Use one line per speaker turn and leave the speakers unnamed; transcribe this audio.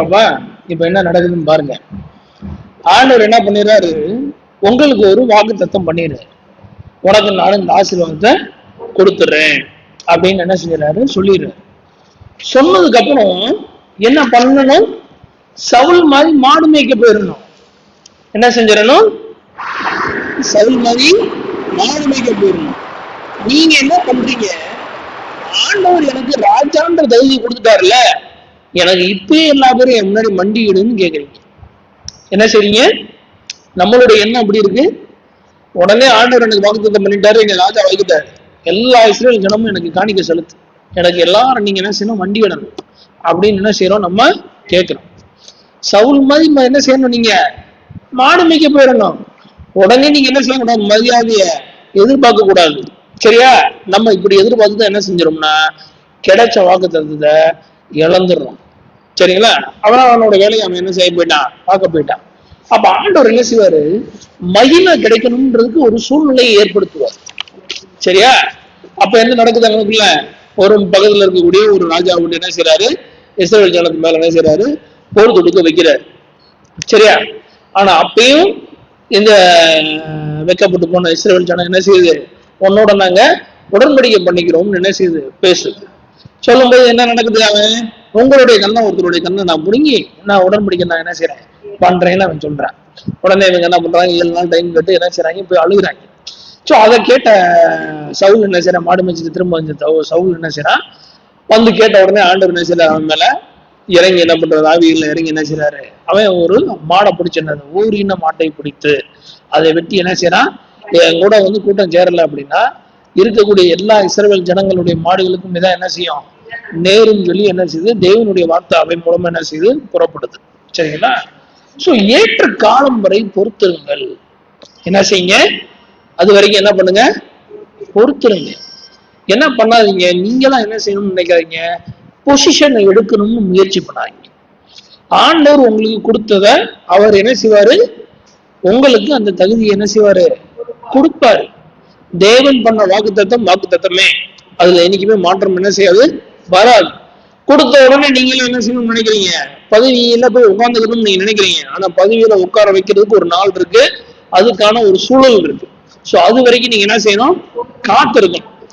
இப்ப என்ன நடக்குதுன்னு பாருங்க. ஆண்டவர் என்ன பண்ணிடுறாரு, உங்களுக்கு ஒரு வாக்கு தத்தம் பண்ணிடுறாரு. உனக்கு நானும் இந்த ஆசீர்வாதத்தை கொடுத்துடுறேன் அப்படின்னு என்ன செஞ்சாரு சொல்லிடுறாரு. சொன்னதுக்கு அப்புறம் என்ன பண்ணணும், சவுல் மாதிரி மாடு மேய்க்க போயிடணும். என்ன செஞ்சிடணும், சவுல் மாதிரி மாடு மேய்க்க போயிடணும். நீங்க என்ன பண்றீங்க, ஆண்டவர் எனக்கு ராஜான்ற தகுதி கொடுத்துட்டாருல, எனக்கு இப்பயே எல்லா பேரும் என் முன்னாடி மண்டியிடுன்னு கேக்குறீங்க. என்ன செய்றீங்க, நம்மளுடைய எண்ணம் அப்படி இருக்கு. உடனே ஆண்டவர் எனக்கு வாக்குத்தத்தம் பண்ணிட்டாரு, எங்க ராஜா வைக்கிட்டாரு, எல்லா இஸ்ரேல் ஜனமும் எனக்கு காணிக்க செலுத்து, எனக்கு எல்லாரும் நீங்க என்ன செய்யணும், வண்டி இடணும் அப்படின்னு என்ன செய்யறோம் நம்ம கேட்கிறோம். சவுல் மாதிரி என்ன செய்யணும், நீங்க மாடு மேய்க்க போயிடணும். உடனே நீங்க என்ன செய்யக்கூடாது, மரியாதைய எதிர்பார்க்க கூடாது. சரியா, நம்ம இப்படி எதிர்பார்த்து என்ன செஞ்சிடோம்னா கிடைச்ச வாக்குத்தத்தத்தை இழந்துடுறோம். சரிங்களா, அவனோட வேலையை அவன் என்ன செய்ய போயிட்டான், பார்க்க போயிட்டான். அப்ப ஆண்டவர் என்ன செய்வாரு, மகிமை கிடைக்கணும்ன்றதுக்கு ஒரு சூழ்நிலையை ஏற்படுத்துவார். சரியா, அப்ப என்ன நடக்குது, அவனுக்குள்ள ஒரு பக்கத்துல இருக்கக்கூடிய ஒரு ராஜா வந்து என்ன செய்யறாரு, இஸ்ரவேல் ஜனத்துக்கு மேல என்ன செய்யறாரு, போர் தொடுக்க வைக்கிறார். சரியா, ஆனா அப்பயும் இந்த வைக்கப்பட்டு போன இஸ்ரவேல் ஜனம் என்ன செய்யுது, உன்னோட நாங்க உடன்படிக்கை பண்ணிக்கிறோம்னு என்ன செய்யுது பேசுது. சொல்லும் போது என்ன நடக்குது, அவன் உங்களுடைய கண்ணை ஒருத்தருடைய கண்ணை நான் புடுங்கி நான் உடன்படிக்கை நான் என்ன செய்யறேன் பண்றேன்னு அவன் சொல்றான். உடனே இவங்க என்ன பண்றாங்க, 7 நாள் டைம் கேட்டு என்ன செய்யறாங்க, போய் அழுகுறாங்க. சோ அதை கேட்ட சவுல் என்ன செய்யறான், மாடு மேய்ச்சிட்டு திரும்ப வந்து சவுல் என்ன செய்யறான், வந்து கேட்ட உடனே ஆண்டவர் என்ன செய்யறாரு, அவன் மேல இறங்கி என்ன பண்றது, ஆவியில் இறங்கி என்ன செய்யறாரு, அவன் ஒரு மாடை பிடிச்சிருந்தது, ஊரின மாட்டை பிடித்து அதை வெட்டி என்ன செய்யறான், என் கூட வந்து கூட்டம் சேரல அப்படின்னா இருக்கக்கூடிய எல்லா இஸ்ரவேல் ஜனங்களுடைய மாடுகளுக்கும் இதான் என்ன செய்யும், நேரும் சொல்லி என்ன செய்யுது, தேவனுடைய வார்த்தை அவை மூலமா என்ன செய்யுது புறப்படுது. சரிங்களா, சோ ஏற்ற காலம் வரை பொறுத்திருங்கள். என்ன செய்யுங்க, அது வரைக்கும் என்ன பண்ணுங்க, பொறுத்திருங்க. என்ன பண்ணாதீங்க, நீங்களாம் என்ன செய்யணும்னு நினைக்காதீங்க, பொசிஷனை எடுக்கணும்னு முயற்சி பண்ணாதீங்க. ஆண்டவர் உங்களுக்கு கொடுத்தத அவர் என்ன செய்வாரு, உங்களுக்கு அந்த தகுதியை என்ன செய்வாரு கொடுப்பாரு. தேவன் பண்ண வாக்கு தத்தமே, அதுல என்னைக்குமே மாற்றம் என்ன செய்யாது வராது. கொடுத்த உடனே நீங்களும் என்ன செய்யணும்னு நினைக்கிறீங்க, பதவியில போய் உட்கார்ந்துக்கணும்னு நீங்க நினைக்கிறீங்க. ஆனா பதவியில உட்கார வைக்கிறதுக்கு ஒரு நாள் இருக்கு, அதுக்கான ஒரு சூழல் இருக்கு. சோ அது வரைக்கும் நீங்க என்ன செய்யணும், காத்திருக்கணும்.